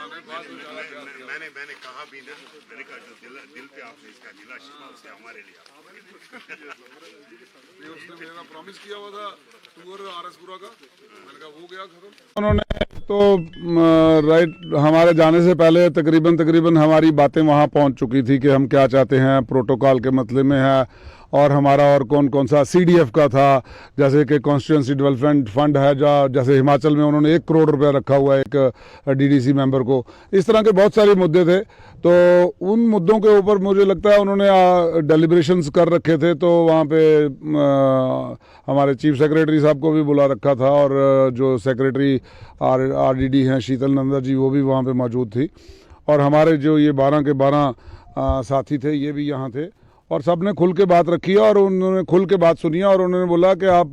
मैंने कहा भी ना, मैंने कहा जो दिल पे आपने इसका गिला शिकवा उससे हमारे लिए उसने मेरा प्रॉमिस किया हुआ था टूर आरएसपुरा का, मैंने कहा वो गया खत्म। उन्होंने तो राइट हमारे जाने से पहले तकरीबन हमारी बातें वहाँ पहुँच चुकी थी कि हम क्या चाहते हैं, प्रोटोकॉल के मतलब में है, और हमारा और कौन कौन सा CDF का था, जैसे कि कॉन्स्टिट्यूंसी डेवलपमेंट फंड है, जैसे हिमाचल में उन्होंने 1 करोड़ रुपया रखा हुआ है एक DDC मेंबर को। इस तरह के बहुत सारे मुद्दे थे, तो उन मुद्दों के ऊपर मुझे लगता है उन्होंने डेलिब्रेशंस कर रखे थे, तो वहाँ पे हमारे चीफ सेक्रेटरी साहब को भी बुला रखा था, और जो सेक्रेटरी RDD हैं शीतल नंदा जी, वो भी वहाँ पे मौजूद थी, और हमारे जो ये 12 के 12 साथी थे ये भी यहाँ थे, और सब ने खुल के बात रखी है, और उन्होंने खुल के बात सुनी है, और उन्होंने बोला कि आप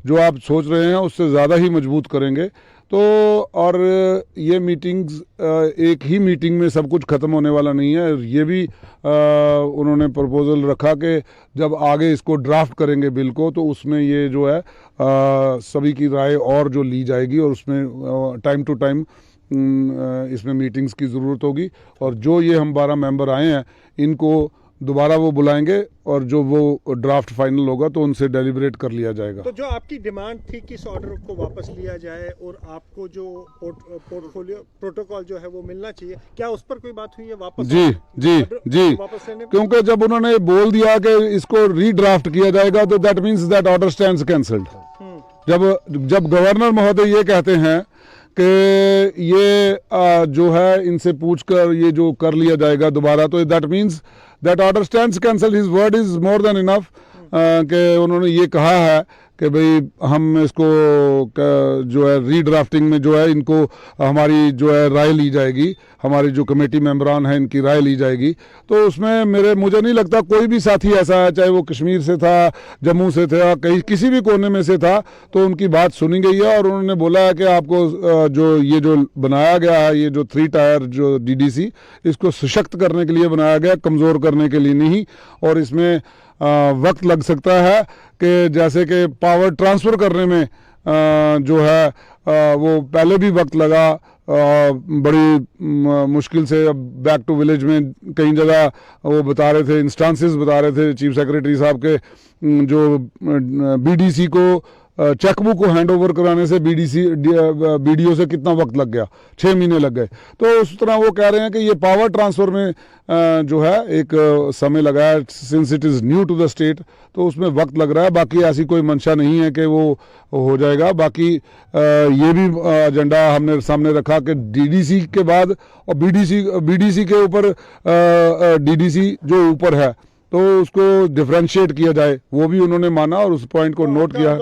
जो आप सोच रहे हैं उससे ज़्यादा ही मजबूत करेंगे। तो और ये मीटिंग्स एक ही मीटिंग में सब कुछ ख़त्म होने वाला नहीं है, ये भी उन्होंने प्रपोजल रखा कि जब आगे इसको ड्राफ्ट करेंगे बिल को, तो उसमें ये जो है सभी की राय और जो ली जाएगी, और उसमें टाइम टू टाइम इसमें मीटिंग्स की ज़रूरत होगी, और जो ये हम 12 मेंबर आए हैं इनको दोबारा वो बुलाएंगे, और जो वो ड्राफ्ट फाइनल होगा तो उनसे डेलिब्रेट कर लिया जाएगा। तो जो आपकी डिमांड थी किस ऑर्डर को वापस लिया जाए, और आपको जो पोर्टफोलियो प्रोटोकॉल जो है वो मिलना चाहिए, क्या उस पर कोई बात हुई है वापस? जी वापस लेने? क्योंकि जब उन्होंने बोल दिया कि इसको रीड्राफ्ट किया जाएगा, तो that means that order stands cancelled. जब गवर्नर महोदय ये कहते हैं कि ये जो है इनसे पूछकर ये जो कर लिया जाएगा दोबारा, तो that means that order stands cancel, his word is more than enough. कि उन्होंने ये कहा है कि भाई हम इसको जो है रीड्राफ्टिंग में जो है इनको हमारी जो है राय ली जाएगी, हमारी जो कमेटी मेंबरान हैं इनकी राय ली जाएगी। तो उसमें मुझे नहीं लगता कोई भी साथी ऐसा है, चाहे वो कश्मीर से था, जम्मू से था, कहीं किसी भी कोने में से था, तो उनकी बात सुनी गई है, और उन्होंने बोला है कि आपको जो ये जो बनाया गया है, ये जो 3 टायर जो DDC, इसको सशक्त करने के लिए बनाया गया, कमज़ोर करने के लिए नहीं। और इसमें वक्त लग सकता है कि जैसे कि पावर ट्रांसफ़र करने में जो है वो पहले भी वक्त लगा, बड़ी मुश्किल से। अब बैक टू विलेज में कई जगह वो बता रहे थे, इंस्टांसेस बता रहे थे चीफ सेक्रेटरी साहब के, जो BDC को चेकबुक को हैंड ओवर कराने से BDO से कितना वक्त लग गया, 6 महीने लग गए। तो उस तरह वो कह रहे हैं कि ये पावर ट्रांसफ़र में जो है एक समय लगा है, since it is new to the state, तो उसमें वक्त लग रहा है। बाकी ऐसी कोई मंशा नहीं है कि वो हो जाएगा। बाकी ये भी एजेंडा हमने सामने रखा कि DDC के बाद और BDC के ऊपर DDC जो ऊपर है तो उसको डिफरेंशिएट किया जाए, वो भी उन्होंने माना और उस पॉइंट को नोट किया।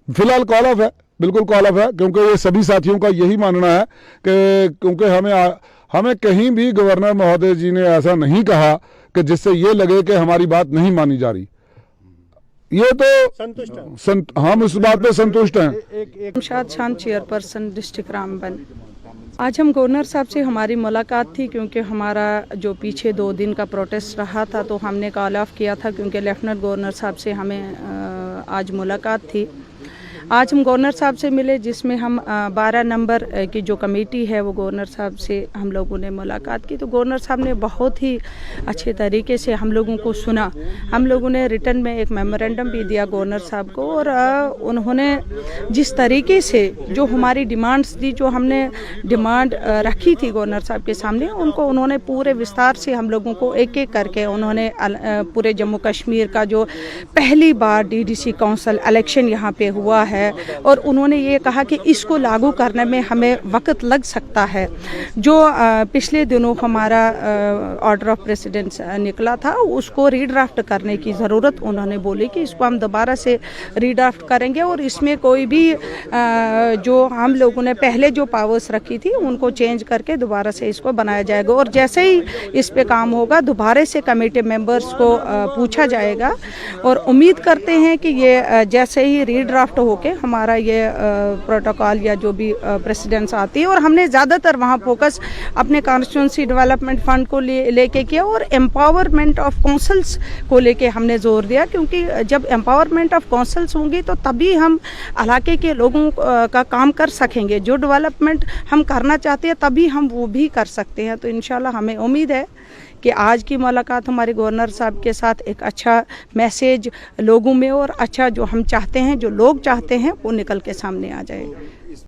फिलहाल कॉल ऑफ है, बिल्कुल कॉल ऑफ है, क्योंकि ये सभी साथियों का यही मानना है कि क्योंकि हमें कहीं भी गवर्नर महोदय जी ने ऐसा नहीं कहा कि जिससे ये लगे कि हमारी बात नहीं मानी जा रही। ये तो हम इस बात पे संतुष्ट हैं। Shamshad Khan, chairperson district Ramban. आज हम गवर्नर साहब से हमारी मुलाकात थी, क्योंकि हमारा जो पीछे 2 दिन का प्रोटेस्ट रहा था, तो हमने कॉल ऑफ किया था, क्योंकि लेफ्टिनेंट गवर्नर साहब से हमें आज मुलाकात थी। आज हम गवर्नर साहब से मिले, जिसमें हम 12 नंबर की जो कमेटी है वो गवर्नर साहब से हम लोगों ने मुलाकात की। तो गवर्नर साहब ने बहुत ही अच्छे तरीके से हम लोगों को सुना। हम लोगों ने रिटर्न में एक मेमोरेंडम भी दिया गवर्नर साहब को, और उन्होंने जिस तरीके से जो हमारी डिमांड्स थी, जो हमने डिमांड रखी थी गवर्नर साहब के सामने, उनको उन्होंने पूरे विस्तार से हम लोगों को एक एक करके उन्होंने पूरे जम्मू कश्मीर का जो पहली बार DDC काउंसिल इलेक्शन यहाँ पे हुआ है, और उन्होंने ये कहा कि इसको लागू करने में हमें वक्त लग सकता है। जो पिछले दिनों हमारा ऑर्डर ऑफ प्रेसिडेंस निकला था, उसको रीड्राफ्ट करने की ज़रूरत उन्होंने बोली कि इसको हम दोबारा से रीड्राफ्ट करेंगे, और इसमें कोई भी जो हम लोगों ने पहले जो पावर्स रखी थी उनको चेंज करके दोबारा से इसको बनाया जाएगा। और जैसे ही इस पे काम होगा, दोबारा से कमेटी मेंबर्स को पूछा जाएगा, और उम्मीद करते हैं कि ये जैसे ही रीड्राफ्ट होके के हमारा ये प्रोटोकॉल या जो भी प्रेसिडेंस आती है, और हमने ज़्यादातर वहाँ फोकस अपने कॉन्स्टिट्यूंसी डेवलपमेंट फंड को लेके किया और एम्पावरमेंट ऑफ काउंसिल्स को लेके हमने जोर दिया, क्योंकि जब एम्पावरमेंट ऑफ काउंसिल्स होंगी तो तभी हम इलाके के लोगों का काम कर सकेंगे। जो डेवलपमेंट हम करना चाहते हैं तभी हम वो भी कर सकते हैं। तो इंशाल्लाह हमें उम्मीद है कि आज की मुलाकात हमारे गवर्नर साहब के साथ एक अच्छा मैसेज लोगों में और अच्छा जो हम चाहते हैं, जो लोग चाहते हैं, वो निकल के सामने आ जाए।